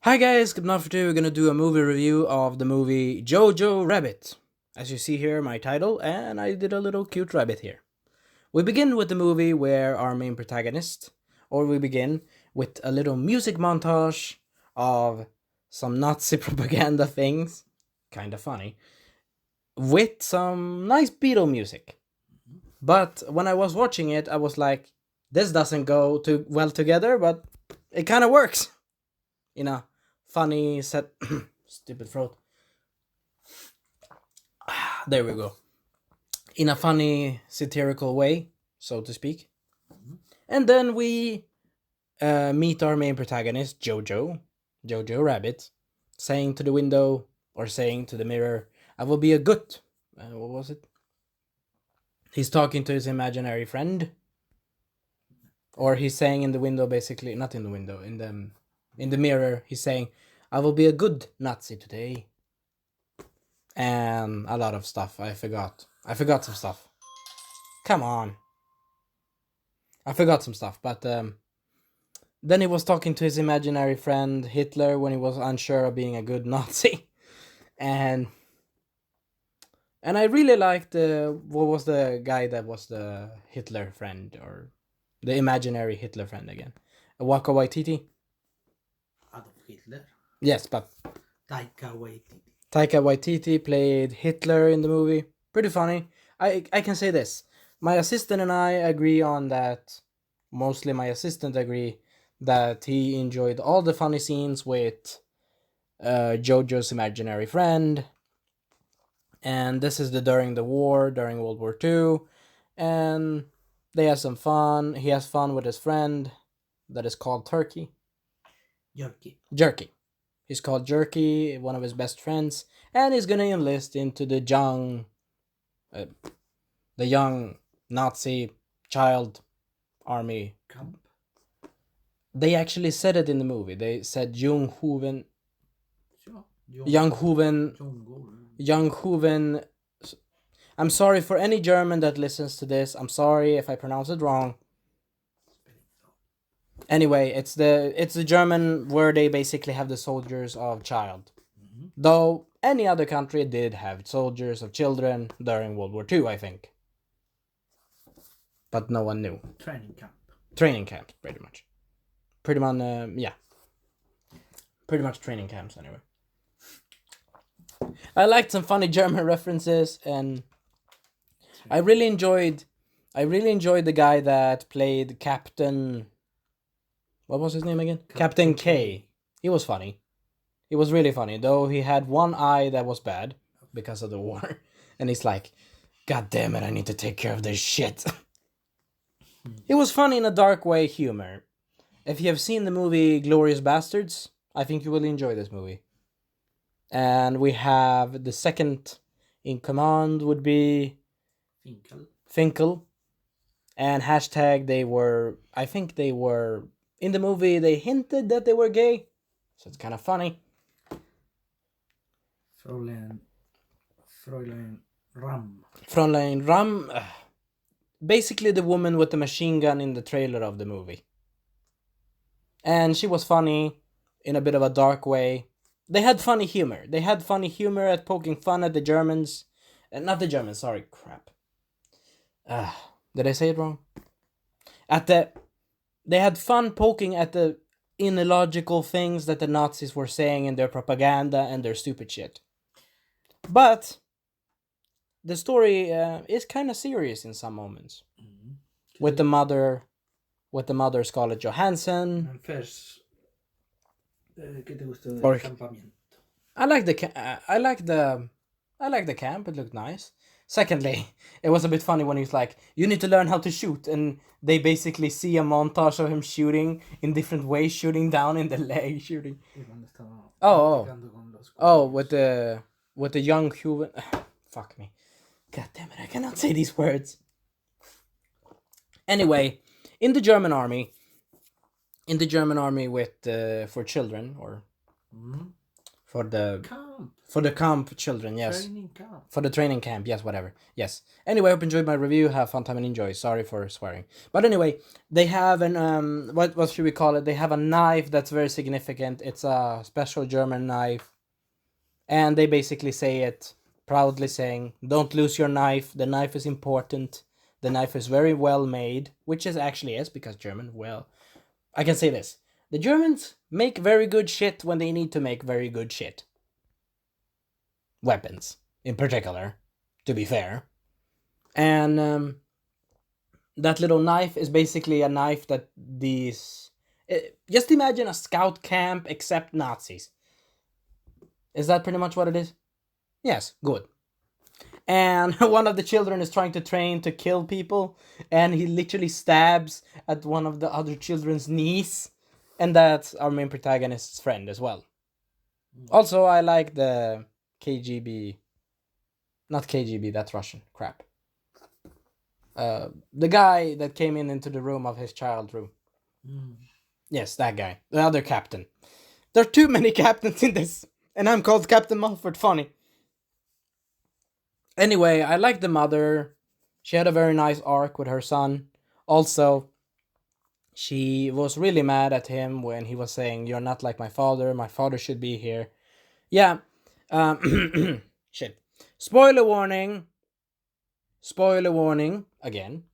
Hi guys, good enough for two. We're gonna do a movie review of the movie Jojo Rabbit. As you see here, my title, and I did a little cute rabbit here. We begin with the movie where our main protagonist, or we begin with a little music montage of some Nazi propaganda things, kinda funny, with some nice Beatle music. But when I was watching it, I was like, this doesn't go too well together, but it kind of works. You know, funny set. Stupid throat. There we go. In a funny, satirical way, so to speak. And then we meet our main protagonist, Jojo Rabbit, saying to the window, or saying to the mirror, I will be a good. What was it? He's talking to his imaginary friend. Or he's saying in the window, basically, not in the window, in the mirror, he's saying, I will be a good Nazi today. And a lot of stuff. I forgot some stuff. Come on. I forgot some stuff, but then he was talking to his imaginary friend Hitler when he was unsure of being a good Nazi. and I really liked what was the guy that was the Hitler friend, or the imaginary Hitler friend again? Waka Waititi? Adolf Hitler. Yes, but Taika Waititi. Taika Waititi played Hitler in the movie. Pretty funny. I can say this. My assistant and I agree on that. Mostly my assistant agree that he enjoyed all the funny scenes with Jojo's imaginary friend. And this is during the war, during World War II. And they have some fun. He has fun with his friend that is called Turkey. Jerky. He's called Jerky, one of his best friends, and he's gonna enlist into the young Nazi child army camp. They actually said it in the movie. They said Young Hoven. I'm sorry for any German that listens to this. I'm sorry if I pronounce it wrong. Anyway, it's the German where they basically have the soldiers of child. Mm-hmm. Though any other country did have soldiers of children during World War II, I think. But no one knew. Training camp, pretty much. Yeah. Pretty much training camps, anyway. I liked some funny German references, and I really enjoyed the guy that played Captain. What was his name again? Captain K. He was funny. He was really funny, though he had one eye that was bad because of the war. And he's like, God damn it, I need to take care of this shit. It was funny in a dark way humor. If you have seen the movie Glorious Bastards, I think you will enjoy this movie. And we have the second in command would be Finkel. And hashtag I think they were, in the movie they hinted that they were gay. So it's kind of funny. Fräulein Ram. Fräulein Ram. Basically the woman with the machine gun in the trailer of the movie. And she was funny in a bit of a dark way. They had funny humor. They had funny humor at poking fun at the Germans. Not the Germans, sorry, crap. Did I say it wrong? They had fun poking at the illogical things that the Nazis were saying in their propaganda and their stupid shit. But the story is kind of serious in some moments. Mm-hmm. With the mother Scarlett Johansson. Men först, ¿qué te gustó del campamento? I like the camp. It looked nice. Secondly, it was a bit funny when he's like, you need to learn how to shoot, and they basically see a montage of him shooting in different ways, shooting down in the leg, shooting. With the young human. Fuck me. God damn it, I cannot say these words. Anyway, in the German army with for children, or For the camp. camp children, yes. Training camp. For the training camp, yes, whatever. Yes. Anyway, I hope you enjoyed my review. Have fun time and enjoy. Sorry for swearing. But anyway, they have an what should we call it? They have a knife that's very significant. It's a special German knife. And they basically say it proudly saying, "Don't lose your knife. The knife is important. The knife is very well made," which is actually is because German, well, I can say this. The Germans make very good shit when they need to make very good shit. Weapons, in particular, to be fair. And that little knife is basically a knife that these... just imagine a scout camp except Nazis. Is that pretty much what it is? Yes, good. And one of the children is trying to train to kill people, and he literally stabs at one of the other children's knees. And that's our main protagonist's friend as well. Also, I like the KGB... Not KGB, that's Russian. Crap. The guy that came into the room of his child room. Yes, that guy. The other captain. There are too many captains in this. And I'm called Captain Mulford. Funny. Anyway, I like the mother. She had a very nice arc with her son. Also, she was really mad at him when he was saying, "You're not like my father. My father should be here." Yeah. Shit. Spoiler warning. Spoiler warning. Again.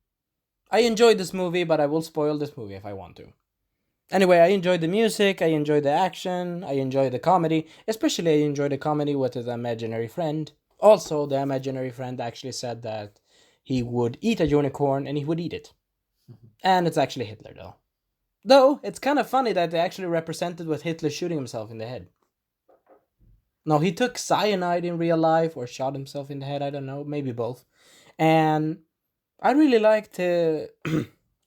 I enjoyed this movie, but I will spoil this movie if I want to. Anyway, I enjoyed the music, I enjoyed the action, I enjoyed the comedy. Especially I enjoyed the comedy with his imaginary friend. Also, the imaginary friend actually said that he would eat a unicorn and he would eat it. And it's actually Hitler, though. Though, it's kind of funny that they actually represented with Hitler shooting himself in the head. No, he took cyanide in real life or shot himself in the head, I don't know, maybe both. And I really liked... Sorry,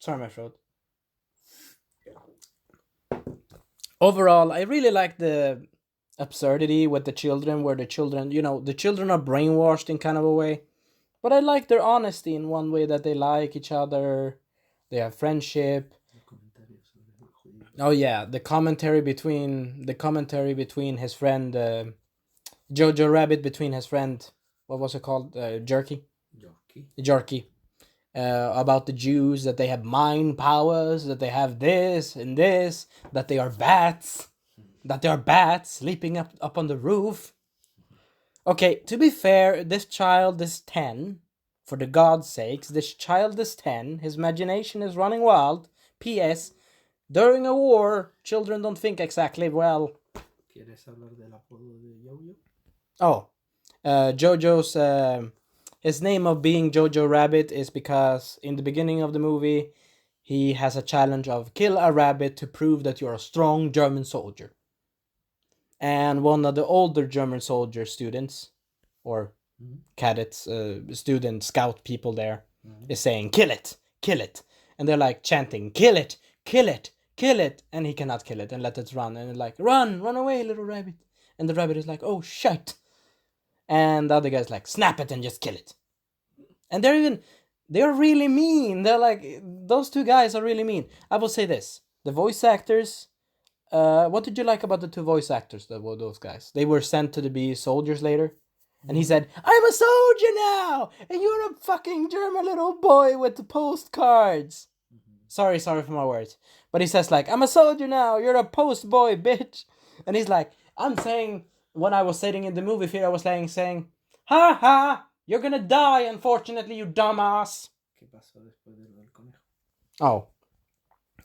my throat. Overall, I really like the absurdity with the children, where the children, the children are brainwashed in kind of a way. But I like their honesty in one way, that they like each other, they have friendship. Oh yeah, the commentary between his friend, Jojo Rabbit, between his friend, what was it called, Jerky? About the Jews, that they have mind powers, that they have this and this, that they are bats, sleeping up on the roof. Okay, to be fair, this child is 10. For the God's sakes, this child is 10. His imagination is running wild. P.S. During a war, children don't think exactly well. ¿Quieres hablar del apodo de Jojo? Oh, Jojo's... his name of being Jojo Rabbit is because in the beginning of the movie, he has a challenge of kill a rabbit to prove that you're a strong German soldier. And one of the older German soldier students, or cadets, student, scout people there, is saying, "Kill it, kill it." And they're like chanting, "Kill it, kill it, kill it." And he cannot kill it and let it run. And they're like, run away, little rabbit. And the rabbit is like, "Oh, shit." And the other guy's like, "Snap it and just kill it." And they're really mean. They're like, those two guys are really mean. I will say this. The voice actors, what did you like about the two voice actors, those guys? They were sent to be soldiers later. And he said, "I'm a soldier now! And you're a fucking German little boy with the postcards." Sorry for my words. But he says like, "I'm a soldier now, you're a post boy, bitch." And he's like, I'm saying... When I was sitting in the movie theater, I was saying, "Ha ha! You're gonna die, unfortunately, you dumbass." ¿Qué pasó después de lo del conejo? Oh.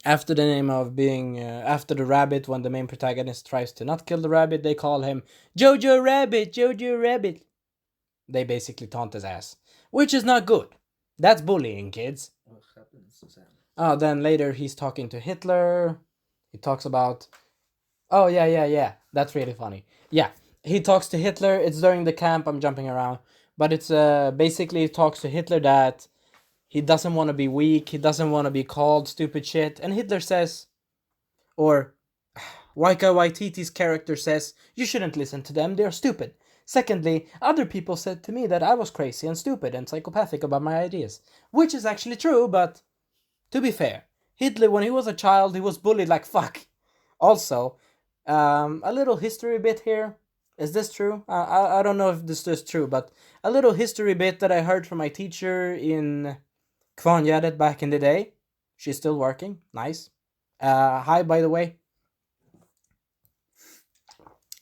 After the name of being... after the rabbit, when the main protagonist tries to not kill the rabbit, they call him Jojo Rabbit, Jojo Rabbit. They basically taunt his ass. Which is not good. That's bullying, kids. What happens, Susanna? Oh, then later he's talking to Hitler. He talks about... Oh, yeah. That's really funny. Yeah, he talks to Hitler. It's during the camp. I'm jumping around. But it's basically he talks to Hitler that he doesn't want to be weak. He doesn't want to be called stupid shit. And Hitler says, or Waika Waititi's character says, "You shouldn't listen to them. They're stupid." Secondly, other people said to me that I was crazy and stupid and psychopathic about my ideas. Which is actually true, but to be fair, Hitler, when he was a child, he was bullied like fuck. Also... a little history bit here. Is this true? I don't know if this is true, but a little history bit that I heard from my teacher in Kvarngärdet back in the day. She's still working. Nice. Hi, by the way.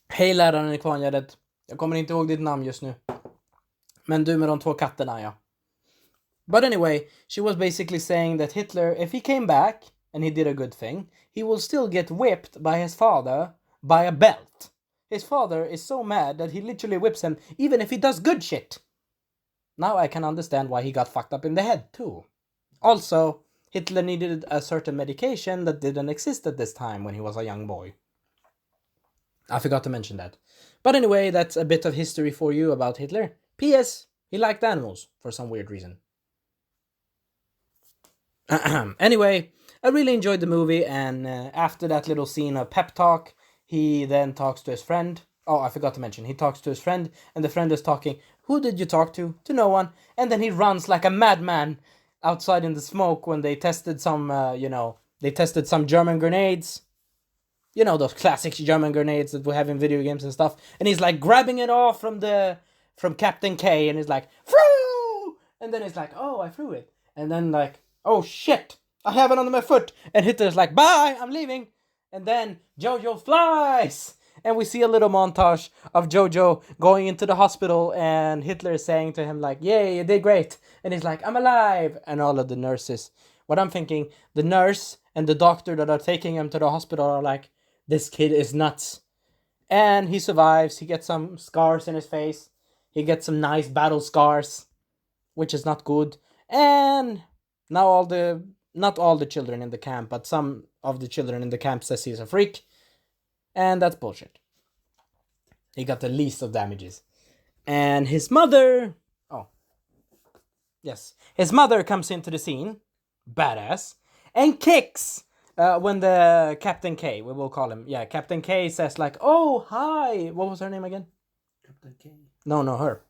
Hej läraren i Kvarngärdet. Jag kommer inte ihåg ditt namn just nu. Men du med de 2 katterna, ja. But anyway, she was basically saying that Hitler, if he came back and he did a good thing, he will still get whipped by his father by a belt. His father is so mad that he literally whips him even if he does good shit. Now I can understand why he got fucked up in the head too. Also, Hitler needed a certain medication that didn't exist at this time when he was a young boy. I forgot to mention that. But anyway, that's a bit of history for you about Hitler. P.S. He liked animals for some weird reason. Anyway, I really enjoyed the movie, and after that little scene of pep talk, he then talks to his friend. Oh, I forgot to mention, he talks to his friend, and the friend is talking, who did you talk to? To no one. And then he runs like a madman outside in the smoke when they tested some, they tested some German grenades. You know, those classic German grenades that we have in video games and stuff. And he's like grabbing it off from Captain K, and he's like, throw! And then he's like, oh, I threw it. And then like, oh shit, I have it under my foot. And Hitler's like, bye, I'm leaving. And then Jojo flies. And we see a little montage of Jojo going into the hospital, and Hitler is saying to him like, yay, you did great. And he's like, I'm alive. And all of the nurses. What I'm thinking, the nurse and the doctor that are taking him to the hospital are like, this kid is nuts. And he survives. He gets some scars in his face. He gets some nice battle scars, which is not good. And now not all the children in the camp, but some of the children in the camp says he's a freak. And that's bullshit. He got the least of damages. And his mother... Oh. Yes. His mother comes into the scene. Badass. And kicks... when the Captain K, we will call him. Yeah, Captain K says like, oh, hi. What was her name again? Captain K. No, her.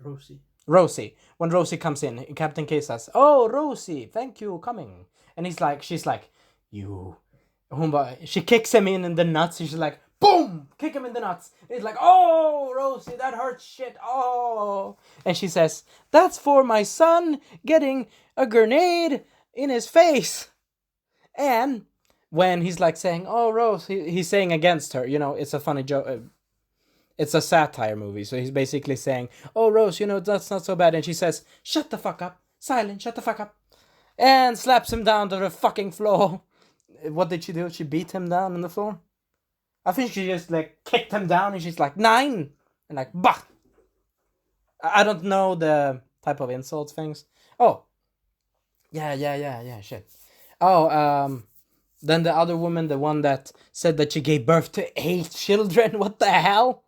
Rosie. Rosie. When Rosie comes in, Captain K says, oh, Rosie, thank you coming. And she's like, you... She kicks him in the nuts. She's like, boom! Kick him in the nuts. And he's like, oh, Rosie, that hurts shit. Oh. And she says, that's for my son getting a grenade in his face. And when he's like saying, oh, Rose, he's saying against her. You know, it's a funny joke. It's a satire movie. So he's basically saying, oh, Rose, that's not so bad. And she says, shut the fuck up. Silent, shut the fuck up. And slaps him down to the fucking floor. What did she do? She beat him down on the floor? I think she just like kicked him down and she's like, 9! And like, bah! I don't know the type of insult things. Oh. Yeah, shit. Oh, then the other woman, the one that said that she gave birth to 8 children. What the hell?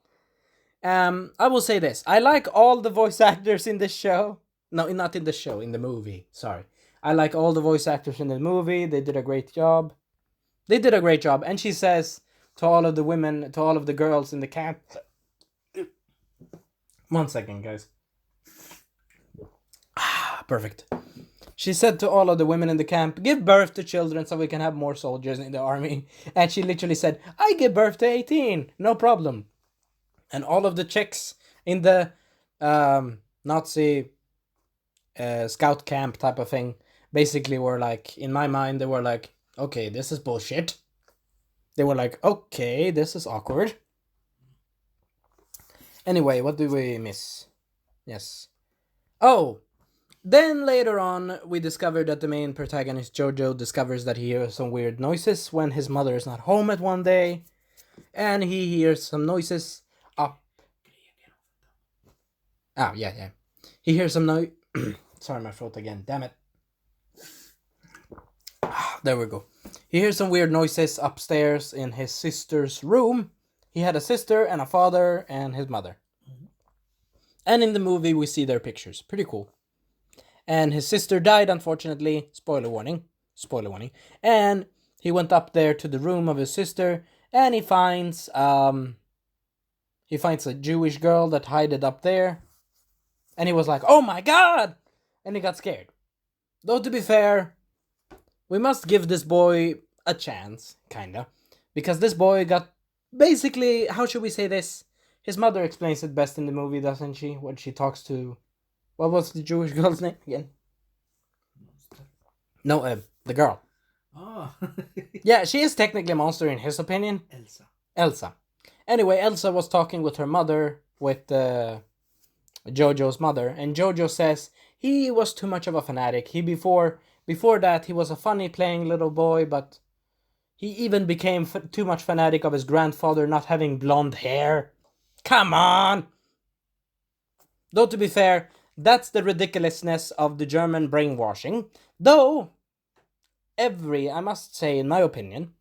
I will say this. I like all the voice actors in this show. No, not in the show, in the movie. Sorry. I like all the voice actors in the movie. They did a great job. And she says to all of the women, to all of the girls in the camp... 1 second, guys. Perfect. She said to all of the women in the camp, give birth to children so we can have more soldiers in the army. And she literally said, I give birth to 18, no problem. And all of the chicks in the Nazi scout camp type of thing basically were like, in my mind, they were like, okay, this is bullshit. They were like, okay, this is awkward. Anyway, what do we miss? Yes. Oh, then later on, we discovered that the main protagonist, Jojo, discovers that he hears some weird noises when his mother is not home at one day. And he hears some noises up. Oh, yeah. He hears some noise. Sorry, my throat again. Damn it. There we go. He hears some weird noises upstairs in his sister's room. He had a sister and a father and his mother. And in the movie, we see their pictures. Pretty cool. And his sister died, unfortunately. Spoiler warning. And he went up there to the room of his sister, and he finds a Jewish girl that hid up there. And he was like, oh my god! And he got scared. Though to be fair, we must give this boy a chance, kinda. Because this boy got, basically, how should we say this? His mother explains it best in the movie, doesn't she? When she talks to... What was the Jewish girl's name again? No, the girl. Oh. Yeah, she is technically a monster in his opinion. Elsa. Anyway, Elsa was talking with her mother, with Jojo's mother, and Jojo says he was too much of a fanatic. Before that, he was a funny playing little boy, but he even became too much fanatic of his grandfather not having blonde hair. Come on! Though, to be fair, that's the ridiculousness of the German brainwashing. Though, I must say, in my opinion,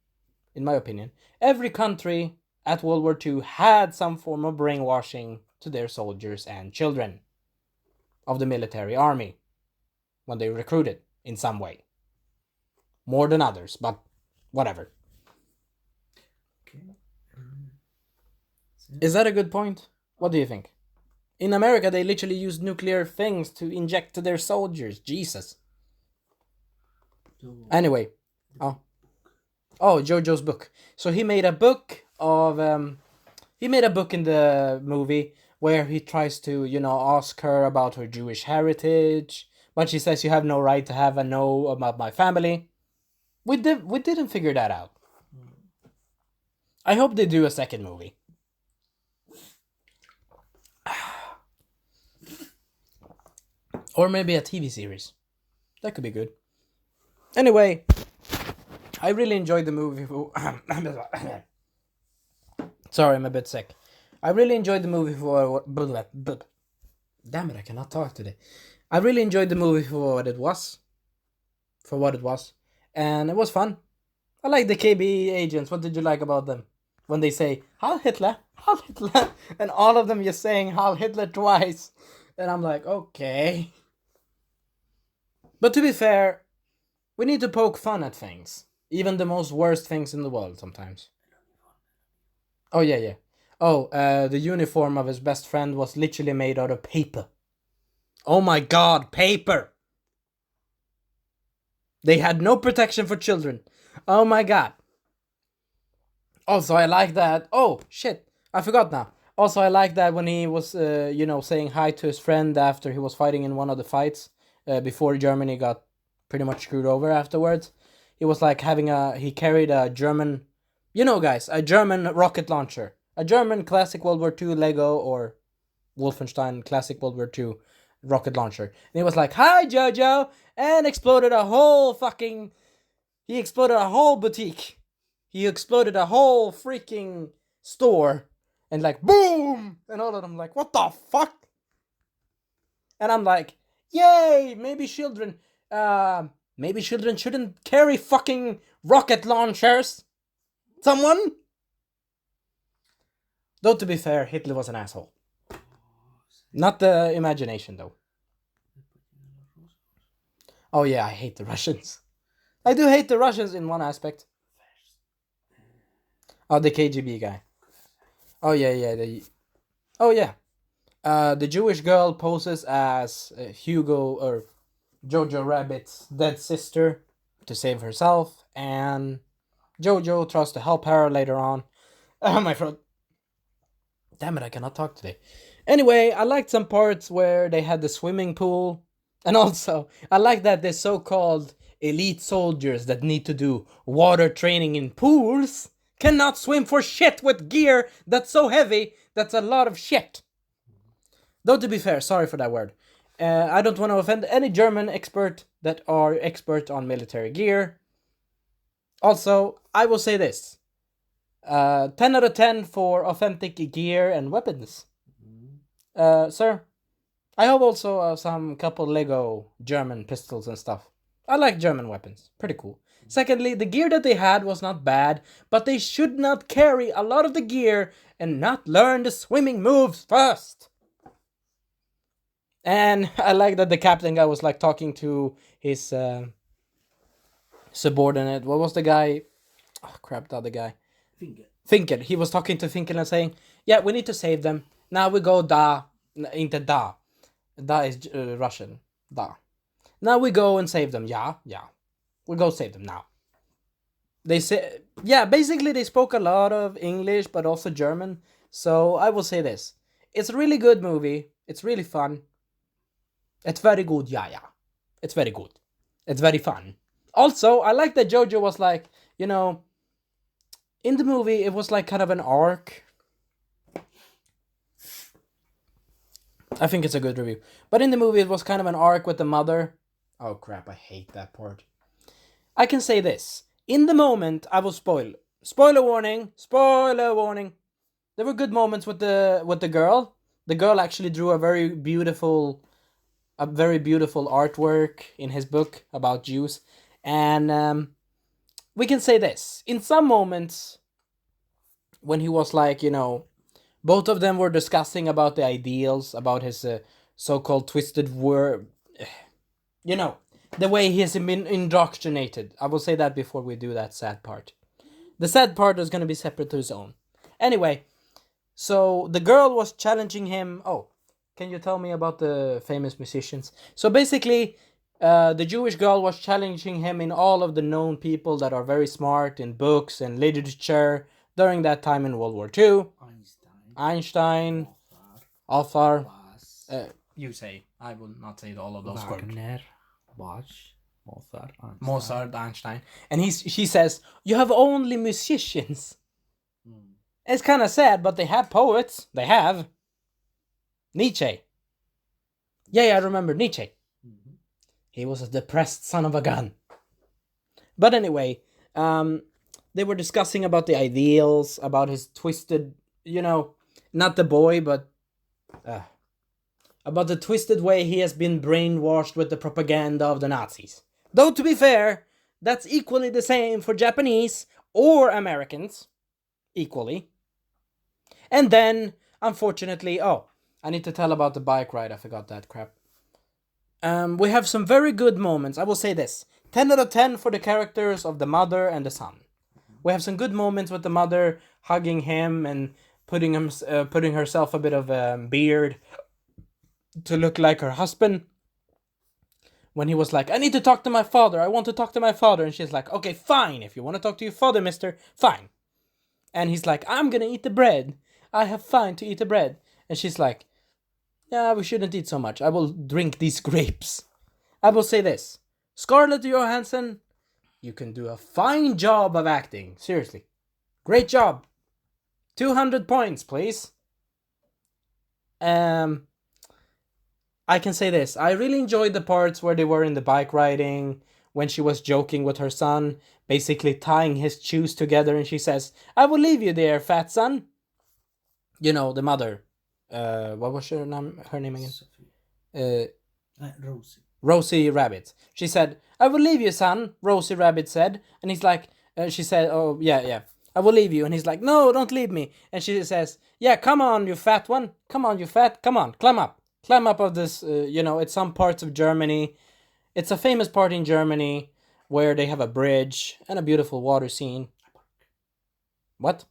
every country at World War II had some form of brainwashing to their soldiers and children of the military army when they recruited in some way. More than others, but whatever. Okay. Is that a good point? What do you think? In America, they literally use nuclear things to inject to their soldiers. Jesus. Anyway. Oh, Jojo's book. So he made a book of... he made a book in the movie where he tries to, ask her about her Jewish heritage. But she says, you have no right to have a know about my family. We didn't figure that out. I hope they do a second movie. Or maybe a TV series. That could be good. Anyway, I really enjoyed the movie. Sorry, I'm a bit sick. I really enjoyed the movie for... Damn it, I cannot talk today. I really enjoyed the movie for what it was. And it was fun. I like the KB agents. What did you like about them? When they say, Heil Hitler, Heil Hitler. And all of them just saying Heil Hitler twice. And I'm like, okay. But to be fair, we need to poke fun at things. Even the most worst things in the world sometimes. Oh, yeah. Oh, the uniform of his best friend was literally made out of paper. Oh my god, paper! They had no protection for children. Oh my god. Also, I like that. Oh, shit. I forgot now. Also, I like that when he was, saying hi to his friend after he was fighting in one of the fights. Before Germany got pretty much screwed over afterwards. He was like he carried a German, guys, a German rocket launcher. A German classic World War II Lego or Wolfenstein classic World War II rocket launcher. And he was like, hi Jojo! And he exploded a whole boutique. He exploded a whole freaking store. And like, boom! And all of them like, what the fuck? And I'm like, yay! Maybe children shouldn't carry fucking rocket launchers. Someone? Though to be fair, Hitler was an asshole. Not the imagination though. Oh yeah, I hate the Russians. I do hate the Russians in one aspect. Oh, the KGB guy. Oh yeah. The Jewish girl poses as Hugo or Jojo Rabbit's dead sister to save herself, and Jojo tries to help her later on. My throat. Damn it, I cannot talk today. Anyway, I liked some parts where they had the swimming pool, and also I like that the so-called elite soldiers that need to do water training in pools cannot swim for shit with gear that's so heavy. That's a lot of shit. Though to be fair, sorry for that word. I don't want to offend any German expert that are expert on military gear. Also, I will say this. 10 out of 10 for authentic gear and weapons. Sir, I have also some couple Lego German pistols and stuff. I like German weapons. Pretty cool. Secondly, the gear that they had was not bad, but they should not carry a lot of the gear and not learn the swimming moves first. And I like that the captain guy was like talking to his subordinate. What was the guy? Oh crap, the other guy. Finkel. He was talking to Finkel and saying, yeah, we need to save them. Now we go into da. Da is Russian. Da. Now we go and save them. Yeah. We go save them now. They say, yeah, basically they spoke a lot of English, but also German. So I will say this: it's a really good movie. It's really fun. It's very good, yeah. It's very good. It's very fun. Also, I like that Jojo was like, in the movie, it was like kind of an arc. I think it's a good review. But in the movie, it was kind of an arc with the mother. Oh crap, I hate that part. I can say this. In the moment, I will spoil. Spoiler warning! Spoiler warning! There were good moments with the girl. The girl actually drew a very beautiful artwork in his book about Jews. And we can say this. In some moments, when he was like, both of them were discussing about the ideals, about his so-called twisted word, the way he has been indoctrinated. I will say that before we do that sad part. The sad part is going to be separate to his own. Anyway, so the girl was challenging him. Oh, can you tell me about the famous musicians? So basically, the Jewish girl was challenging him in all of the known people that are very smart in books and literature during that time in World War II. Einstein, Alfar. You say. I will not say all of those words. Wagner, Bach, Mozart, Einstein. And she says, you have only musicians. It's kind of sad, but they have poets. They have. Nietzsche. Yeah, I remember Nietzsche. Mm-hmm. He was a depressed son of a gun. But anyway, they were discussing about the ideals, about his twisted, not the boy, but about the twisted way he has been brainwashed with the propaganda of the Nazis. Though, to be fair, that's equally the same for Japanese or Americans. Equally. And then, unfortunately, I need to tell about the bike ride. I forgot that crap. We have some very good moments. I will say this. 10 out of 10 for the characters of the mother and the son. We have some good moments with the mother hugging him and putting herself a bit of a beard to look like her husband. When he was like, I need to talk to my father. I want to talk to my father. And she's like, okay, fine. If you want to talk to your father, mister, fine. And he's like, I'm going to eat the bread. I have fine to eat the bread. And she's like, yeah, we shouldn't eat so much. I will drink these grapes. I will say this. Scarlett Johansson, you can do a fine job of acting. Seriously. Great job. 200 points, please. I can say this. I really enjoyed the parts where they were in the bike riding, when she was joking with her son, basically tying his shoes together, and she says, I will leave you there, fat son. The mother. What was her name again? Rosie. Rosie Rabbit. She said, I will leave you, son, Rosie Rabbit said. And he's like, she said, oh, yeah, I will leave you. And he's like, no, don't leave me. And she says, yeah, come on, you fat one. Come on, you fat. Come on, climb up. Climb up of this, it's some parts of Germany. It's a famous part in Germany where they have a bridge and a beautiful water scene. What?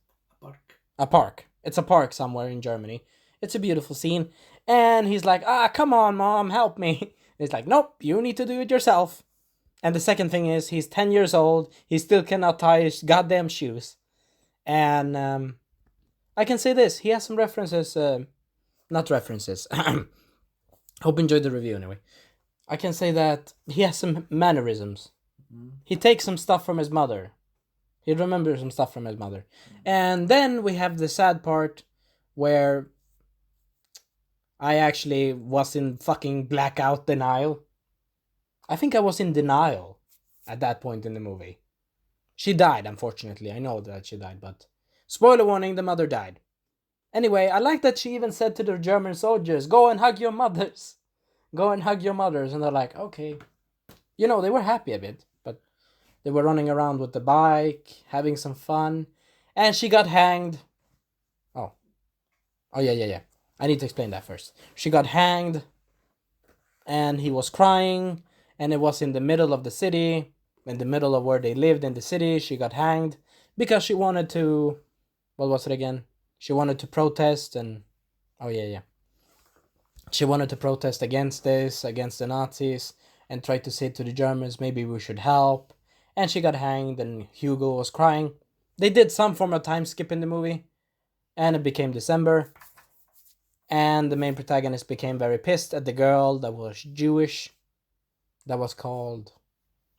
A park. It's a park somewhere in Germany. It's a beautiful scene. And he's like, come on, Mom, help me. And he's like, nope, you need to do it yourself. And the second thing is, he's 10 years old. He still cannot tie his goddamn shoes. And I can say this. He has some references. Not references. Hope you enjoyed the review anyway. I can say that he has some mannerisms. Mm-hmm. He takes some stuff from his mother. He remembers some stuff from his mother. Mm-hmm. And then we have the sad part where I actually was in fucking blackout denial. I think I was in denial at that point in the movie. She died, unfortunately. I know that she died, but spoiler warning, the mother died. Anyway, I like that she even said to the German soldiers, go and hug your mothers. Go and hug your mothers. And they're like, okay. They were happy a bit, but they were running around with the bike, having some fun. And she got hanged. Oh, yeah. I need to explain that first. She got hanged, and he was crying, and it was in the middle of the city, in the middle of where they lived in the city. She got hanged because she wanted to, what was it again? She wanted to protest, and, she wanted to protest against the Nazis, and try to say to the Germans, maybe we should help. And she got hanged, and Hugo was crying. They did some form of time skip in the movie. and it became December. And the main protagonist became very pissed at the girl that was Jewish, that was called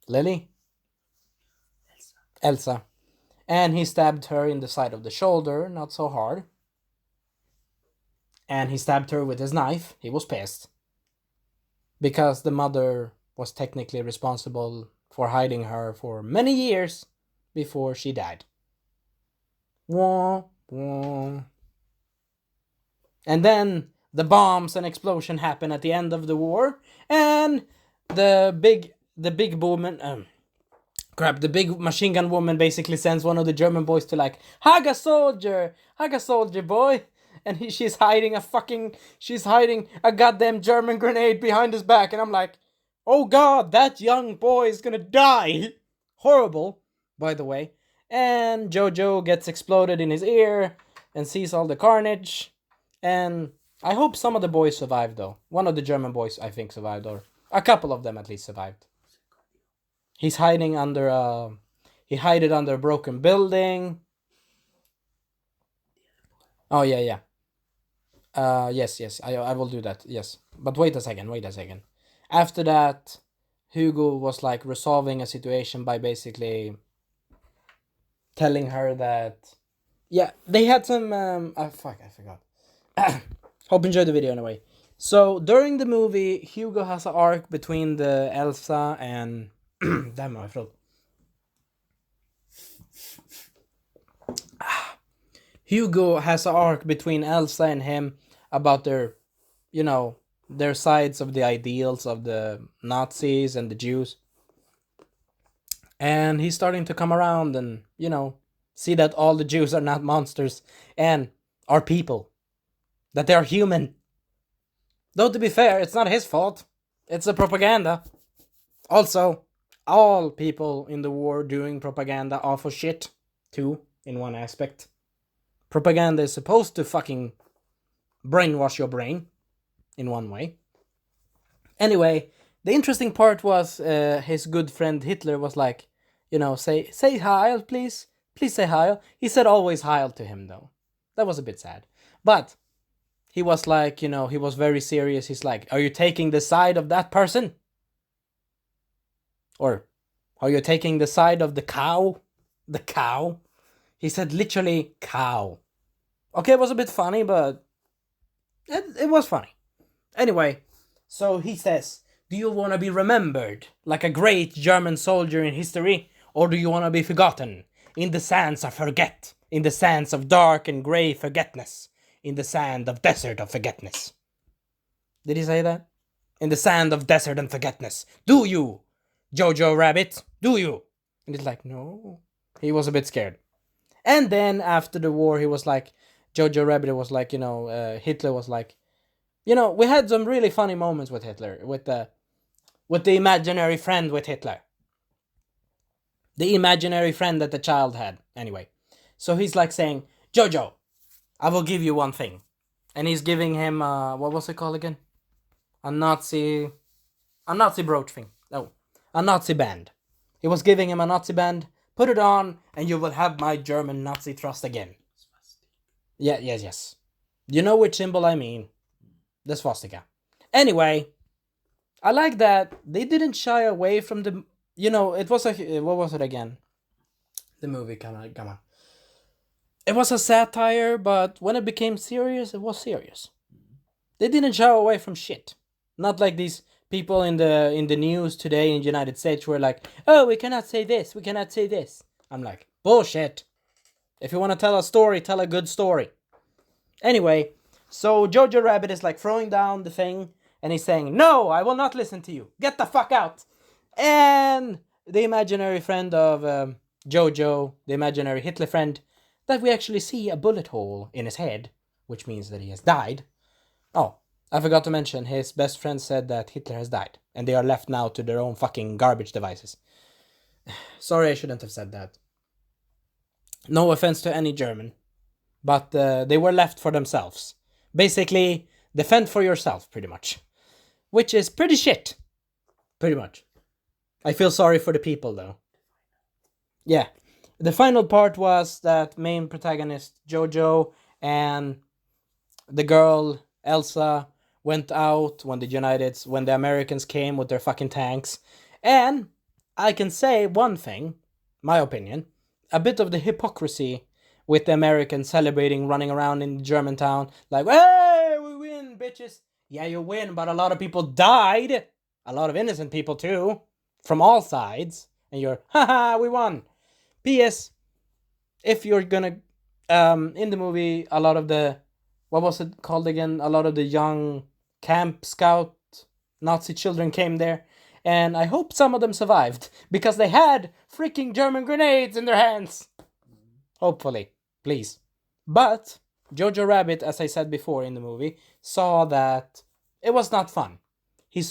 Lily? Elsa. And he stabbed her in the side of the shoulder, not so hard. And he stabbed her with his knife. He was pissed. Because the mother was technically responsible for hiding her for many years before she died. Wah, wah. And then the bombs and explosion happen at the end of the war, and the big machine gun woman basically sends one of the German boys to like hug a soldier boy, and she's hiding a goddamn German grenade behind his back, and I'm like, oh god, that young boy is gonna die. Horrible, by the way. And Jojo gets exploded in his ear and sees all the carnage. And I hope some of the boys survived, though. One of the German boys, I think, survived, or a couple of them at least survived. He's hiding under a broken building. Oh, yeah. Yes, I will do that, yes. But wait a second. After that, Hugo was like resolving a situation by basically telling her that... Yeah, they had some... I forgot. Hope you enjoyed the video anyway. So during the movie, Hugo has an arc between the Elsa and damn my throat. Hugo has an arc between Elsa and him about their sides of the ideals of the Nazis and the Jews. And he's starting to come around and, see that all the Jews are not monsters and are people. That they are human. Though to be fair, it's not his fault. It's the propaganda. Also, all people in the war doing propaganda are for shit, too, in one aspect. Propaganda is supposed to fucking brainwash your brain, in one way. Anyway, the interesting part was his good friend Hitler was like, say Heil, please. Please say Heil. He said always Heil to him, though. That was a bit sad. But... he was like, he was very serious. He's like, are you taking the side of that person? Or, are you taking the side of the cow? The cow? He said literally cow. Okay, it was a bit funny, but it was funny. Anyway, so he says, do you want to be remembered like a great German soldier in history? Or do you want to be forgotten in the sands of forget? In the sands of dark and grey forgetness? In the sand of desert of forgetness. Did he say that? In the sand of desert and forgetness. Do you, Jojo Rabbit? Do you? And he's like, no. He was a bit scared. And then after the war, he was like, Jojo Rabbit was like, Hitler was like, we had some really funny moments with Hitler, with the imaginary friend with Hitler. The imaginary friend that the child had. Anyway. So he's like saying, Jojo, I will give you one thing. And he's giving him, what was it called again? A Nazi brooch thing. No, a Nazi band. He was giving him a Nazi band. Put it on, and you will have my German Nazi trust again. Yeah, yes. You know which symbol I mean. The swastika. Anyway, I like that they didn't shy away from the... it was what was it again? The movie, come on. It was a satire, but when it became serious, it was serious. They didn't shy away from shit. Not like these people in the news today in the United States were like, oh, we cannot say this, we cannot say this. I'm like, bullshit. If you want to tell a story, tell a good story. Anyway, so Jojo Rabbit is like throwing down the thing, and he's saying, no, I will not listen to you. Get the fuck out. And the imaginary friend of Jojo, the imaginary Hitler friend, that we actually see a bullet hole in his head, which means that he has died. Oh, I forgot to mention, his best friend said that Hitler has died, and they are left now to their own fucking garbage devices. Sorry, I shouldn't have said that. No offense to any German, but they were left for themselves. Basically, defend for yourself, pretty much. Which is pretty shit. Pretty much. I feel sorry for the people, though. Yeah. The final part was that main protagonist Jojo and the girl Elsa went out when the Americans came with their fucking tanks. And I can say one thing, my opinion, a bit of the hypocrisy with the Americans celebrating, running around in Germantown like, hey, we win, bitches. Yeah, you win, but a lot of people died. A lot of innocent people too, from all sides. And you're, haha, we won. P.S. If you're gonna, in the movie, a lot of the, what was it called again? A lot of the young Camp Scout Nazi children came there. And I hope some of them survived, because they had freaking German grenades in their hands. Hopefully. Please. But Jojo Rabbit, as I said before in the movie, saw that it was not fun. He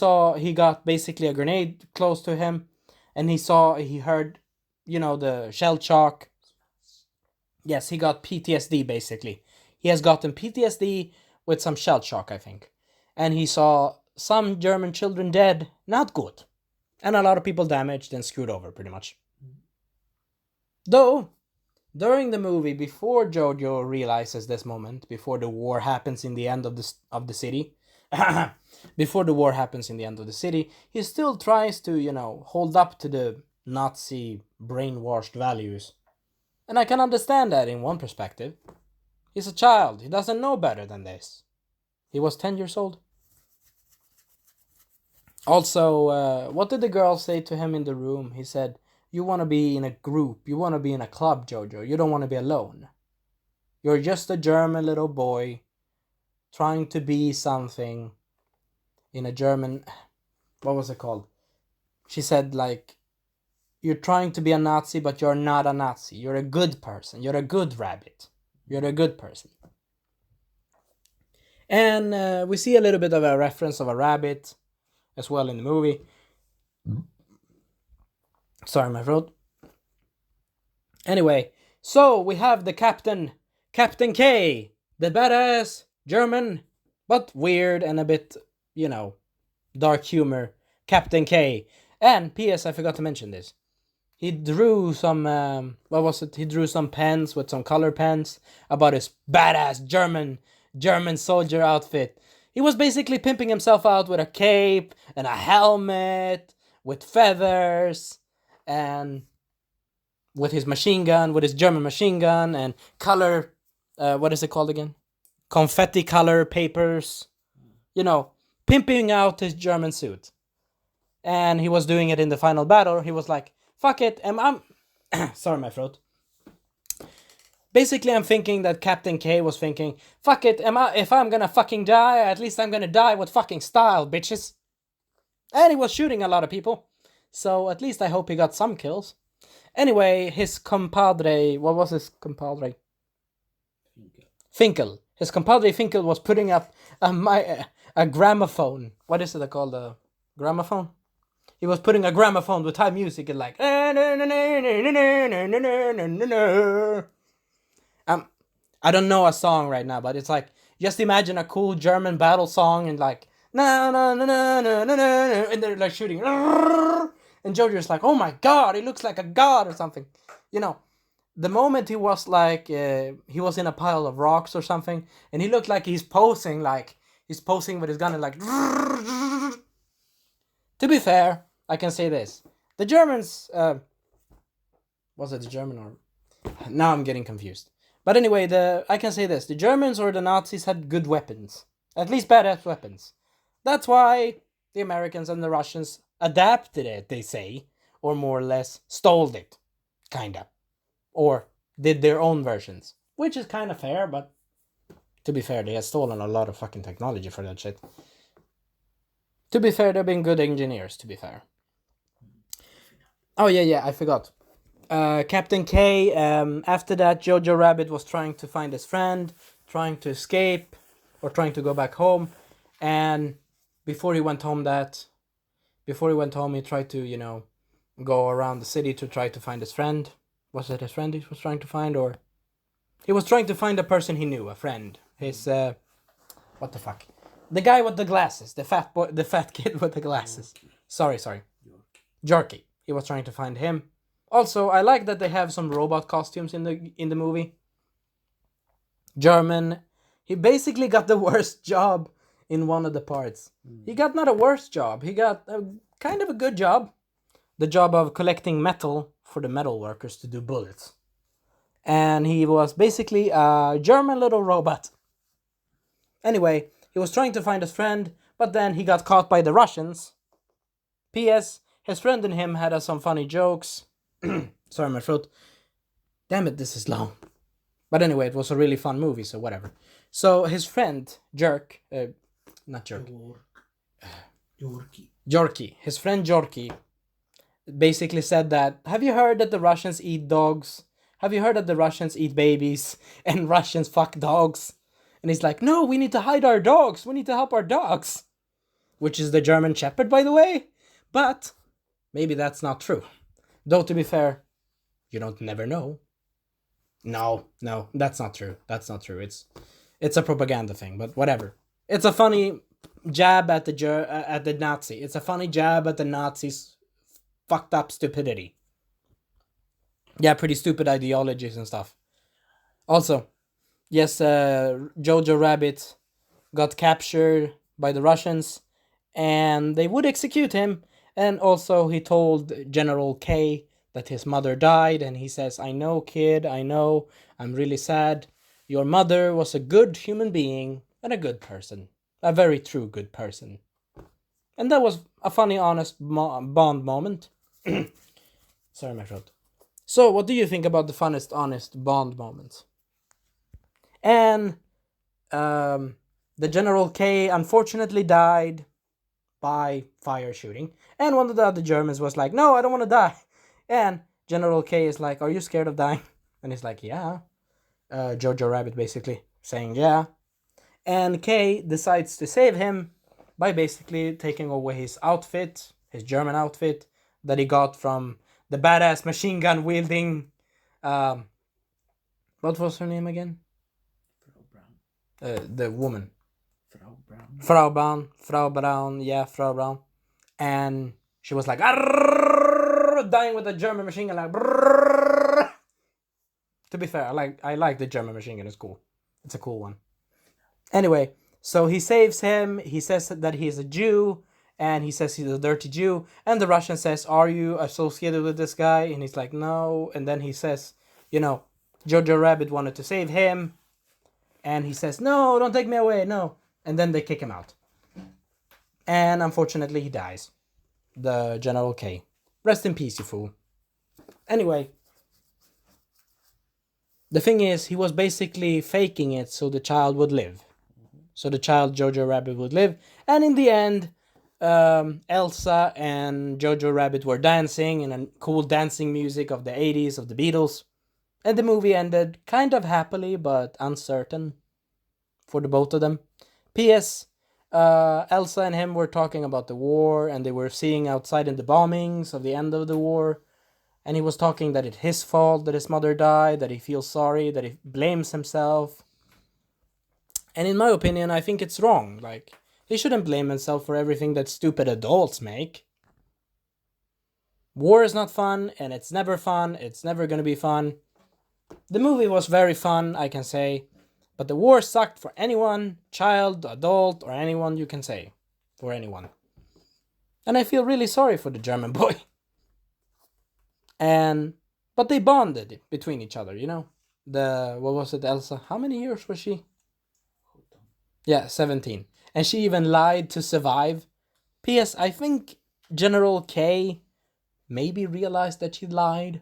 got basically a grenade close to him, and he heard, the shell shock. Yes, he got PTSD basically. He has gotten PTSD with some shell shock, I think. And he saw some German children dead, not good. And a lot of people damaged and screwed over, pretty much. Though, during the movie, before Jojo realizes this moment, before the war happens in the end of the city, before the war happens in the end of the city, he still tries to, hold up to the Nazi brainwashed values. And I can understand that in one perspective. He's a child. He doesn't know better than this. He was 10 years old. Also, what did the girl say to him in the room? He said, you want to be in a group. You want to be in a club, Jojo. You don't want to be alone. You're just a German little boy trying to be something in a German... What was it called? She said, you're trying to be a Nazi, but you're not a Nazi. You're a good person. You're a good rabbit. You're a good person. And we see a little bit of a reference of a rabbit as well in the movie. Sorry, my throat. Anyway, so we have the Captain K, the badass German, but weird and a bit, dark humor, Captain K. And P.S. I forgot to mention this. He drew some, He drew some pens with some color pens about his badass German soldier outfit. He was basically pimping himself out with a cape and a helmet, with feathers, and with his machine gun, with his German machine gun, and color, what is it called again? Confetti color papers. Pimping out his German suit. And he was doing it in the final battle. He was like, fuck it, I'm sorry, my throat. Basically, I'm thinking that Captain K was thinking, fuck it, if I'm gonna fucking die, at least I'm gonna die with fucking style, bitches. And he was shooting a lot of people. So at least I hope he got some kills. Anyway, his compadre, what was his compadre? Finkel. His compadre Finkel was putting up a gramophone. What is it called? A gramophone? He was putting a gramophone with high music and like... I don't know a song right now, but it's like... Just imagine a cool German battle song and like... And they're like shooting. And Jojo's like, oh my god, he looks like a god or something. The moment he was like... he was in a pile of rocks or something. And he looked like he's posing with his gun and like... To be fair, I can say this. The Germans... was it the German or... Now I'm getting confused. But anyway, I can say this. The Germans or the Nazis had good weapons. At least badass weapons. That's why the Americans and the Russians adapted it, they say. Or more or less stole it. Kinda. Or did their own versions. Which is kind of fair, but... To be fair, they have stolen a lot of fucking technology for that shit. To be fair, they've been good engineers, to be fair. Oh, yeah, I forgot. Captain K, after that, Jojo Rabbit was trying to find his friend, trying to escape, or trying to go back home. And before he went home, he tried to, go around the city to try to find his friend. Was it his friend he was trying to find, or... He was trying to find a person he knew, a friend. His, what the fuck? The guy with the glasses, the fat kid with the glasses. Sorry. Jerky. He was trying to find him. Also, I like that they have some robot costumes in the movie. German. He basically got the worst job in one of the parts. He got not a worse job. He got a kind of a good job. The job of collecting metal for the metal workers to do bullets. And he was basically a German little robot. Anyway, he was trying to find his friend, but then he got caught by the Russians. P.S. His friend and him had some funny jokes. Sorry, my throat. Damn it, this is long. But anyway, it was a really fun movie, so whatever. So his friend, Jorky, his friend Jorky, basically said that, have you heard that the Russians eat dogs? Have you heard that the Russians eat babies? And Russians fuck dogs? And he's like, no, we need to hide our dogs. We need to help our dogs. Which is the German Shepherd, by the way. But maybe that's not true. Though, to be fair, you don't never know. No, that's not true. That's not true. It's a propaganda thing, but whatever. It's a funny jab at the Nazi. It's a funny jab at the Nazis' fucked up stupidity. Yeah, pretty stupid ideologies and stuff. Also, yes, Jojo Rabbit got captured by the Russians, and they would execute him. And also, he told General K that his mother died, and he says, I know, kid, I know, I'm really sad. Your mother was a good human being and a good person. A very true good person. And that was a funny, honest Bond moment. Sorry, my throat. So, what do you think about the funnest, honest Bond moment? And the General K unfortunately died by fire shooting. And one of the other Germans was like, no, I don't want to die. And General K is like, are you scared of dying? And he's like, yeah. Jojo Rabbit basically saying, yeah. And K decides to save him by basically taking away his outfit, his German outfit, that he got from the badass machine gun wielding... what was her name again? The woman. Frau Braun. And she was like, dying with a German machine gun, like, to be fair, I like the German machine gun. It's cool. It's a cool one. Anyway, so he saves him. He says that he's a Jew, and he says he's a dirty Jew. And the Russian says, are you associated with this guy? And he's like, no. And then he says, Jojo Rabbit wanted to save him. And he says, no, don't take me away, no. And then they kick him out. And unfortunately, he dies. The General K. Rest in peace, you fool. Anyway. The thing is, he was basically faking it so the child would live. So the child, Jojo Rabbit, would live. And in the end, Elsa and Jojo Rabbit were dancing in a cool dancing music of the 80s, of the Beatles. And the movie ended kind of happily, but uncertain for the both of them. P.S. Elsa and him were talking about the war, and they were seeing outside in the bombings of the end of the war. And he was talking that it's his fault that his mother died, that he feels sorry, that he blames himself. And in my opinion, I think it's wrong. Like, he shouldn't blame himself for everything that stupid adults make. War is not fun, and it's never fun. It's never going to be fun. The movie was very fun, I can say. But the war sucked for anyone, child, adult, or anyone you can say. For anyone. And I feel really sorry for the German boy. But they bonded between each other, what was it, Elsa? How many years was she? Yeah, 17. And she even lied to survive. P.S. I think General K maybe realized that she lied.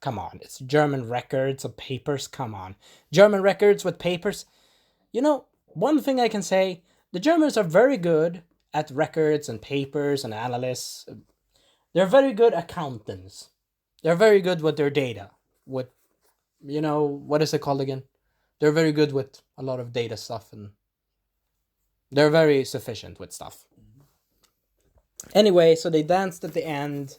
Come on, it's German records of papers, come on. German records with papers. One thing I can say, the Germans are very good at records and papers and analysts. They're very good accountants. They're very good with their data. With, what is it called again? They're very good with a lot of data stuff, and they're very sufficient with stuff. Anyway, so they danced at the end,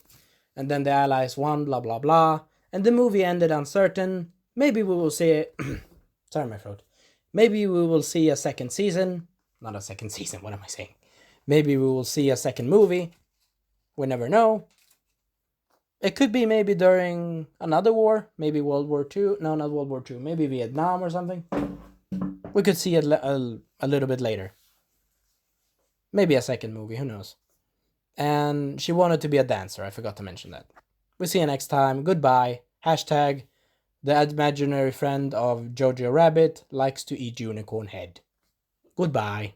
and then the Allies won, blah, blah, blah. And the movie ended uncertain. Maybe we will see it. Sorry, my throat. Maybe we will see a second season. Not a second season, what am I saying? Maybe we will see a second movie. We never know. It could be maybe during another war, maybe World War II. No, not World War II. Maybe Vietnam or something. We could see it a little bit later. Maybe a second movie, who knows. And she wanted to be a dancer. I forgot to mention that. We'll see you next time. Goodbye. Hashtag the imaginary friend of Jojo Rabbit likes to eat unicorn head. Goodbye.